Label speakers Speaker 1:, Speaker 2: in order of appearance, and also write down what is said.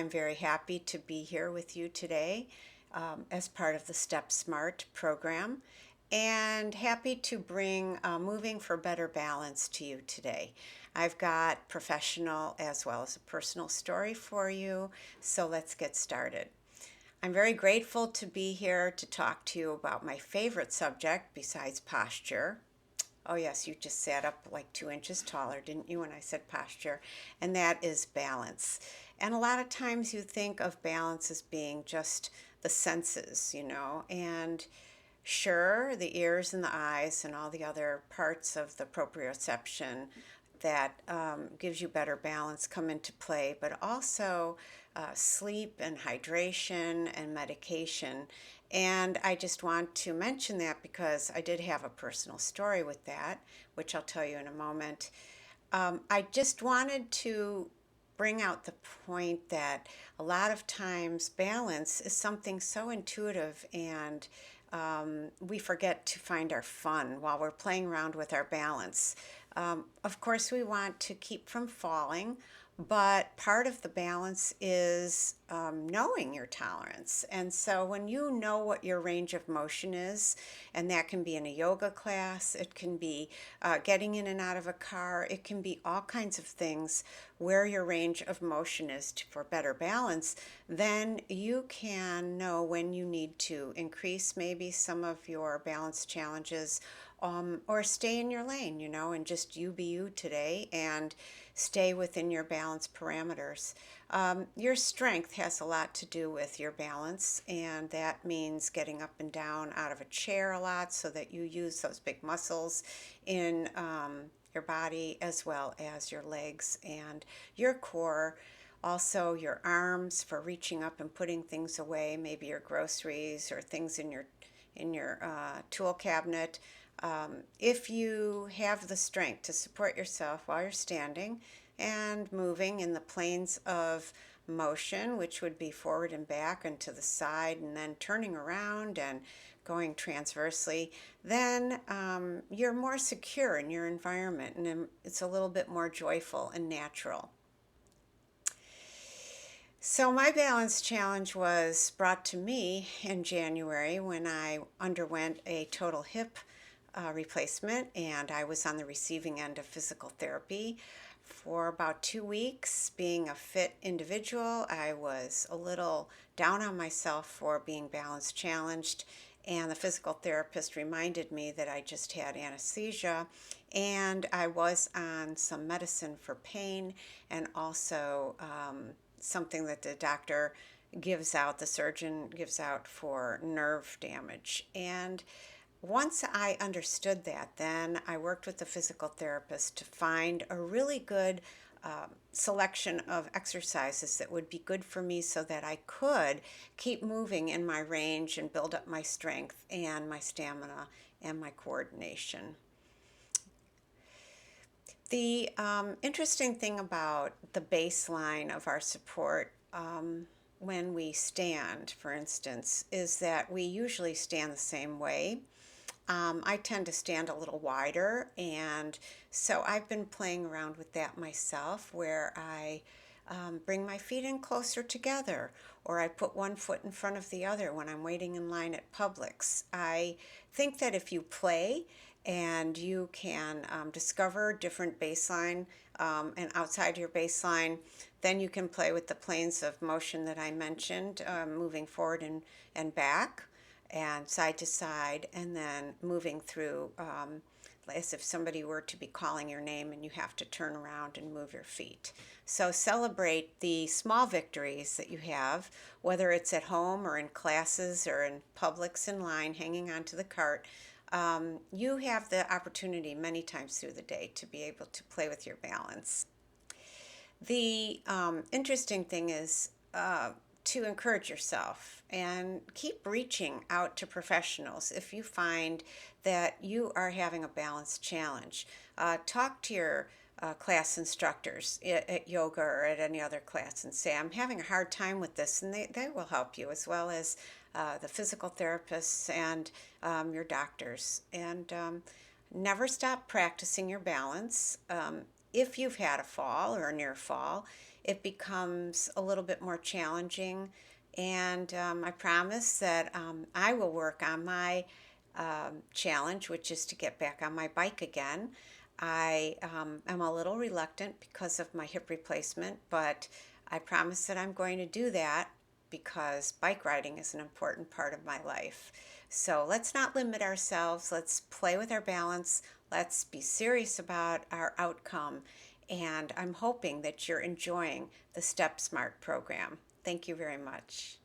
Speaker 1: I'm very happy to be here with you today as part of the Step Smart program and happy to bring Moving for Better Balance to you today. I've got professional as well as a personal story for you, so let's get started. I'm very grateful to be here to talk to you about my favorite subject besides posture. Oh, yes, you just sat up like 2 inches taller, didn't you, when I said posture? And that is balance. And a lot of times you think of balance as being just the senses, and sure, the ears and the eyes and all the other parts of the proprioception that gives you better balance come into play, but also sleep and hydration and medication. And I just want to mention that because I did have a personal story with that, which I'll tell you in a moment. I just wanted to bring out the point that a lot of times balance is something so intuitive and we forget to find our fun while we're playing around with our balance. Of course, we want to keep from falling, but part of the balance is knowing your tolerance. And so when you know what your range of motion is, and that can be in a yoga class, it can be getting in and out of a car, it can be all kinds of things where your range of motion is for better balance, then you can know when you need to increase maybe some of your balance challenges, or stay in your lane, and just you be you today and stay within your balance parameters. Your strength has a lot to do with your balance, and that means getting up and down out of a chair a lot so that you use those big muscles in your body as well as your legs and your core. Also, your arms for reaching up and putting things away, maybe your groceries or things in your tool cabinet. If you have the strength to support yourself while you're standing and moving in the planes of motion, which would be forward and back and to the side, and then turning around and going transversely, then you're more secure in your environment and it's a little bit more joyful and natural. So, my balance challenge was brought to me in January when I underwent a total hip replacement, and I was on the receiving end of physical therapy for about 2 weeks. Being a fit individual, I was a little down on myself for being balance challenged, and the physical therapist reminded me that I just had anesthesia and I was on some medicine for pain and also something that the doctor gives out, the surgeon gives out for nerve damage. And once I understood that, then I worked with the physical therapist to find a really good selection of exercises that would be good for me so that I could keep moving in my range and build up my strength and my stamina and my coordination. The interesting thing about the baseline of our support when we stand, for instance, is that we usually stand the same way. I tend to stand a little wider, and so I've been playing around with that myself where I bring my feet in closer together, or I put one foot in front of the other when I'm waiting in line at Publix. I think that if you play and you can discover different baseline and outside your baseline, then you can play with the planes of motion that I mentioned, moving forward and back and side to side, and then moving through as if somebody were to be calling your name and you have to turn around and move your feet. So celebrate the small victories that you have, whether it's at home or in classes or in Publix in line, hanging onto the cart. You have the opportunity many times through the day to be able to play with your balance. The interesting thing is to encourage yourself and keep reaching out to professionals if you find that you are having a balance challenge. Talk to your class instructors at yoga or at any other class and say, I'm having a hard time with this, and they will help you, as well as the physical therapists and your doctors. And never stop practicing your balance. If you've had a fall or a near fall, it becomes a little bit more challenging. And I promise that I will work on my challenge, which is to get back on my bike again. I am a little reluctant because of my hip replacement, but I promise that I'm going to do that because bike riding is an important part of my life. So let's not limit ourselves. Let's play with our balance. Let's be serious about our outcome. And I'm hoping that you're enjoying the Step Smart program. Thank you very much.